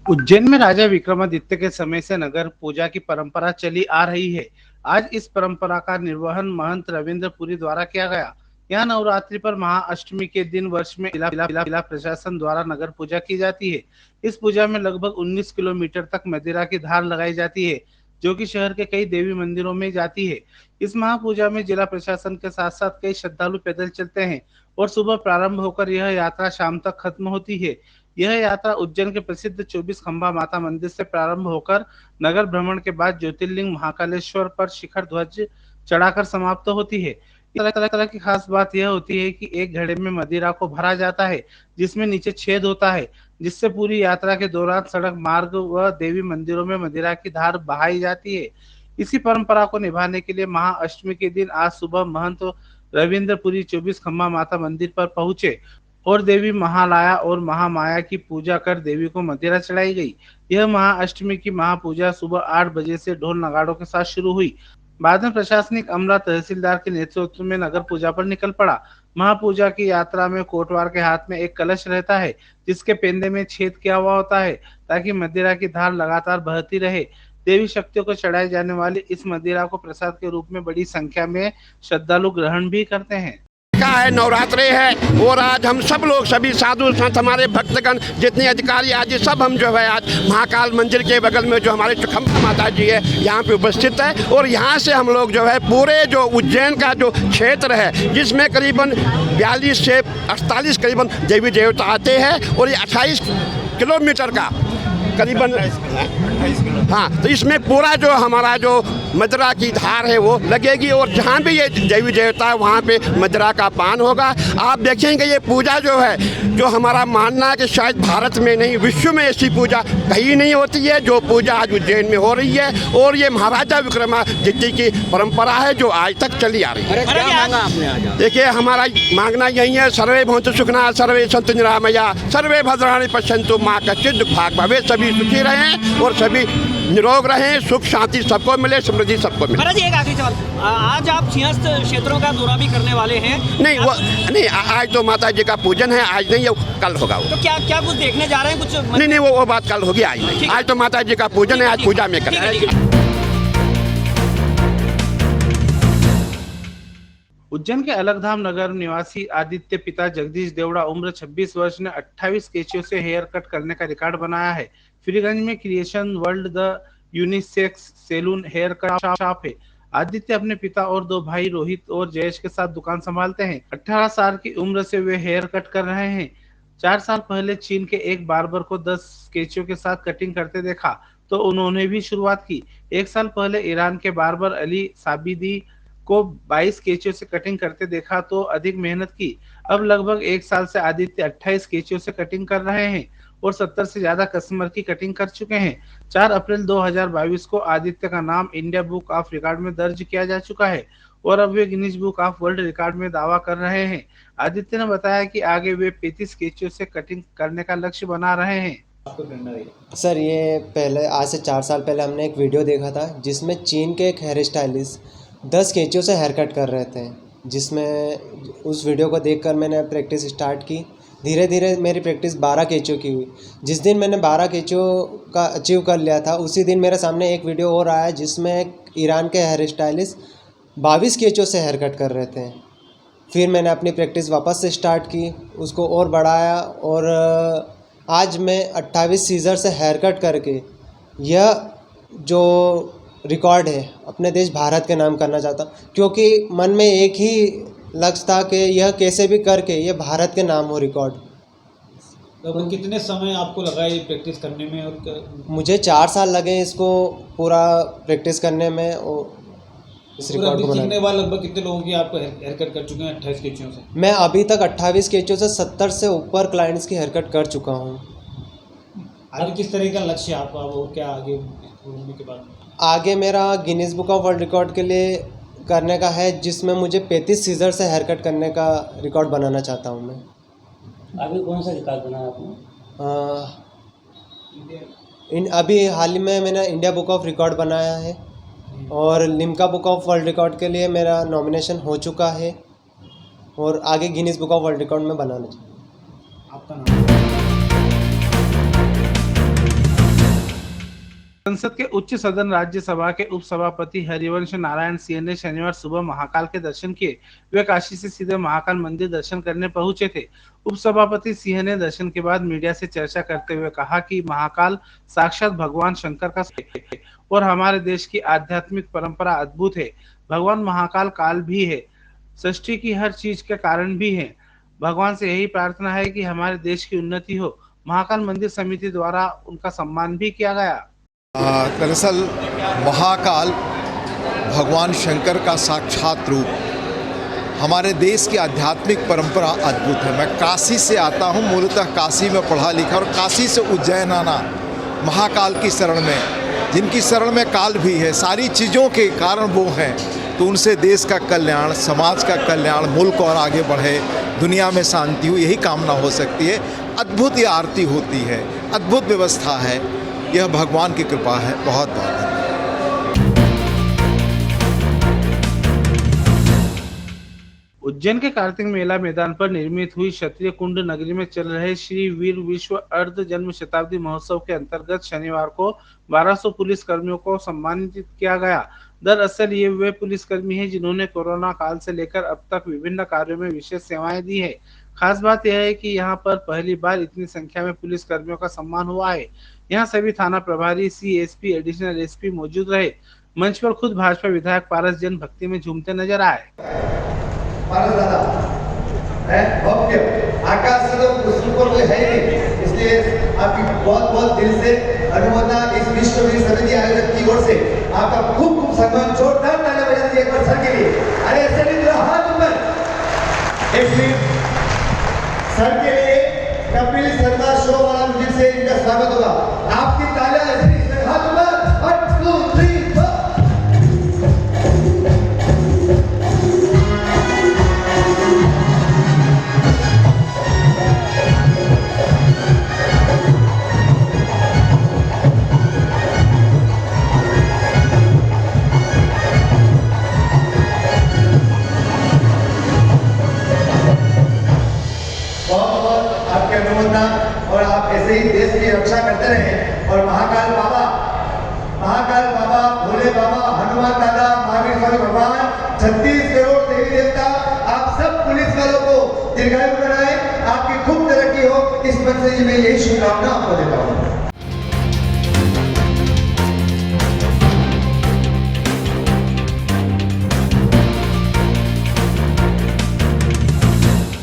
उज्जैन में राजा विक्रमादित्य के समय से नगर पूजा की परंपरा चली आ रही है। आज इस परंपरा का निर्वहन महंत रविंद्र पुरी द्वारा किया गया। यहाँ नवरात्रि पर महाअष्टमी के दिन वर्ष में जिला प्रशासन द्वारा नगर पूजा की जाती है। इस पूजा में लगभग 19 किलोमीटर तक मदिरा की धार लगाई जाती है, जो कि शहर के कई देवी मंदिरों में जाती है। इस महापूजा में जिला प्रशासन के साथ साथ कई श्रद्धालु पैदल चलते हैं और सुबह प्रारंभ होकर यह यात्रा शाम तक खत्म होती है। यह यात्रा उज्जैन के प्रसिद्ध 24 खंबा माता मंदिर से प्रारंभ होकर नगर भ्रमण के बाद ज्योतिर्लिंग महाकालेश्वर पर शिखर ध्वज चढ़ाकर समाप्त होती है। तरह की खास बात यह होती है कि एक घड़े में मदिरा को भरा जाता है, जिसमें नीचे छेद होता है, जिससे पूरी यात्रा के दौरान सड़क मार्ग व देवी मंदिरों में मदिरा की धार बहाई जाती है। इसी परंपरा को निभाने के लिए महाअष्टमी के दिन आज सुबह महंत रविंद्रपुरी 24 खंबा माता मंदिर पर पहुंचे और देवी महालया और महामाया की पूजा कर देवी को मदिरा चढ़ाई गई। यह महाअष्टमी की महापूजा सुबह 8 बजे से ढोल नगाड़ों के साथ शुरू हुई। बाद में प्रशासनिक अमला तहसीलदार के नेतृत्व में नगर पूजा पर निकल पड़ा। महापूजा की यात्रा में कोटवार के हाथ में एक कलश रहता है, जिसके पेंदे में छेद किया हुआ होता है, ताकि मदिरा की धार लगातार बहती रहे। देवी शक्तियों को चढ़ाई जाने वाली इस मदिरा को प्रसाद के रूप में बड़ी संख्या में श्रद्धालु ग्रहण भी करते हैं। का है नवरात्रि है और आज हम सब लोग सभी साधु संत हमारे भक्तगण जितने अधिकारी आज सब हम जो है आज महाकाल मंदिर के बगल में जो हमारे चुखम्बा माता जी है यहाँ पे उपस्थित है और यहाँ से हम लोग जो है पूरे जो उज्जैन का जो क्षेत्र है जिसमें करीबन 42 से 48 करीबन देवी देवता आते हैं और ये 28 किलोमीटर का करीबन हाँ, तो इसमें पूरा जो हमारा जो मदिरा की धार है वो लगेगी और जहाँ भी ये देवी देवता है वहाँ पे मदिरा का पान होगा। आप देखेंगे ये पूजा जो है जो हमारा मानना है कि शायद भारत में नहीं विश्व में ऐसी पूजा कहीं नहीं होती है जो पूजा आज उज्जैन में हो रही है और ये महाराजा विक्रमादित्य की परंपरा है जो आज तक चली आ रही है। देखिए हमारा मांगना यही है, सर्वे भवन्तु सुखिनः सर्वे सन्तु निरामयाः सर्वे भद्राणि पश्यन्तु मा कश्चित् दुःखभाग् भवेत्। सभी सुखी रहें और सभी निरोग रहें, सुख शांति सबको मिले, समृद्धि सबको मिले। महाराज एक आखिरी सवाल, आज आप सिंहस्थ क्षेत्रों का दौरा भी करने वाले हैं? नहीं वो नहीं, आज तो माता जी का पूजन है, आज नहीं, कल होगा वो। तो क्या कुछ देखने जा रहे हैं कुछ? नहीं वो बात कल होगी, आज नहीं। आज तो माता जी का पूजन है, आज पूजा में करें। उज्जैन के अलगधाम नगर निवासी आदित्य पिता जगदीश देवड़ा उम्र 26 वर्ष ने 28 केचियों से हेयर कट करने का रिकॉर्ड बनाया है। फ्रीगंज में Creation World the unisex salon hair cut shop है। आदित्य अपने पिता और 2 भाई रोहित और जयेश के साथ दुकान संभालते हैं। 18 साल की उम्र से वे हेयर कट कर रहे हैं। 4 साल पहले चीन के एक बार्बर को 10 केचियों के साथ कटिंग करते देखा तो उन्होंने भी शुरुआत की। 1 साल पहले ईरान के बार्बर अली साबिदी को 22 केचियों से कटिंग करते देखा तो अधिक मेहनत की। अब लगभग 1 साल से आदित्य 28 केचियों से कटिंग कर रहे हैं और 70 से ज्यादा कस्टमर की कटिंग कर चुके हैं। 4 अप्रैल 2022 को आदित्य का नाम इंडिया बुक ऑफ रिकॉर्ड में दर्ज किया जा चुका है और अब वे Guinness book of world record में दावा कर रहे हैं। आदित्य ने बताया कि आगे वे 35 केचियों से कटिंग करने का लक्ष्य बना रहे हैं। सर ये पहले आज से 4 साल पहले हमने एक वीडियो देखा था जिसमें चीन के एक हेयर स्टाइलिस्ट 10 केचियों से हेयर कट कर रहे थे, जिसमें उस वीडियो को देखकर मैंने प्रैक्टिस स्टार्ट की। धीरे धीरे मेरी प्रैक्टिस 12 केचियों की हुई। जिस दिन मैंने 12 केचियों का अचीव कर लिया था उसी दिन मेरे सामने एक वीडियो और आया जिसमें ईरान के हेयर स्टाइलिस्ट 22 केचियों से हेयर कट कर रहे थे। फिर मैंने अपनी प्रैक्टिस वापस से स्टार्ट की, उसको और बढ़ाया और आज मैं 28 सीज़र से हेयर कट करके यह जो रिकॉर्ड है अपने देश भारत के नाम करना चाहता हूँ, क्योंकि मन में एक ही लक्ष्य था कि यह कैसे भी करके ये भारत के नाम हो रिकॉर्ड। तो कितने समय आपको लगा ये प्रैक्टिस करने में? और मुझे 4 साल लगे इसको पूरा प्रैक्टिस करने में और इस रिकॉर्ड को बनाने। वाले लगभग कितने लोगों की आप हेयर कट कर चुके हैं 28 केचियों से? मैं अभी तक 28 केचियों से 70 से ऊपर क्लाइंट्स की हेयर कट कर चुका हूँ। आगे किस तरह का लक्ष्य है आपका, वो क्या आगे होने के बाद? आगे मेरा Guinness book of world record के लिए करने का है, जिसमें मुझे 35 सीज़र से हेयर कट करने का रिकॉर्ड बनाना चाहता हूँ मैं। अभी कौन सा रिकॉर्ड बनाया आपने? अभी हाल ही में मैंने इंडिया बुक ऑफ रिकॉर्ड बनाया है और Limca book of world record के लिए मेरा नॉमिनेशन हो चुका है और आगे Guinness book of world record में बनाना चाहिए। आपका नाम? संसद के उच्च सदन राज्यसभा के उपसभापति हरिवंश नारायण सिंह ने शनिवार सुबह महाकाल के दर्शन किए। वे काशी से सीधे महाकाल मंदिर दर्शन करने पहुंचे थे। उपसभापति सिंह ने दर्शन के बाद मीडिया से चर्चा करते हुए कहा कि महाकाल साक्षात भगवान शंकर का स्वरूप है और हमारे देश की आध्यात्मिक परंपरा अद्भुत है। भगवान महाकाल काल भी है, सृष्टि की हर चीज के कारण भी है। भगवान से यही प्रार्थना है कि हमारे देश की उन्नति हो। महाकाल मंदिर समिति द्वारा उनका सम्मान भी किया गया। दरअसल महाकाल भगवान शंकर का साक्षात रूप, हमारे देश की आध्यात्मिक परंपरा अद्भुत है। मैं काशी से आता हूँ, मूलतः काशी में पढ़ा लिखा, और काशी से उज्जैन आना महाकाल की शरण में, जिनकी शरण में काल भी है, सारी चीज़ों के कारण वो हैं, तो उनसे देश का कल्याण, समाज का कल्याण, मुल्क और आगे बढ़े, दुनिया में शांति हो, यही कामना हो सकती है। अद्भुत ये आरती होती है, अद्भुत व्यवस्था है, यह भगवान की कृपा है। बहुत बहुत उज्जैन के कार्तिक मेला मैदान पर निर्मित हुई क्षत्रिय कुंड नगरी में चल रहे श्री वीर विश्व अर्ध जन्म शताब्दी महोत्सव के अंतर्गत शनिवार को 1200 पुलिस कर्मियों को सम्मानित किया गया। दरअसल ये वे पुलिसकर्मी हैं जिन्होंने कोरोना काल से लेकर अब तक विभिन्न कार्यों में विशेष सेवाएं दी है। खास बात यह है कि यहाँ पर पहली बार इतनी संख्या में पुलिस कर्मियों का सम्मान हुआ है। यहाँ सभी थाना प्रभारी, सीएसपी, एडिशनल एसपी मौजूद रहे। मंच पर खुद भाजपा विधायक पारस जैन भक्ति में झूमते नजर आए। भव्य आकाश से तो उसके ऊपर कोई है ही नहीं, इसलिए आपकी बहुत बहुत दिल से अनुमोदना इस विश्व वीर समिति आयोजक की ओर से आपका खूब खूब सम्मान। जोरदार तालियां बजा दीजिए एक बार सर के लिए। अरे ऐसे नहीं तो हाथ ऊपर। एक मिनट सर के लिए कपिल शर्मा शो वाला म्यूजिक से इनका स्वागत होगा। आपकी तालियां ऐसे हाथ ऊपर। 1 2 3 4। और आप ऐसे ही देश की रक्षा करते रहें। और महाकाल बाबा, भोले बाबा, हनुमान दादा, महावीर स्वामी भगवान, 36 करोड़ देवी देवता, आप सब पुलिस वालों को दीर्घायु बनाएं, आपकी खूब तरक्की हो। इस मंच से मैं यही शुभकामना आपको देता हूँ।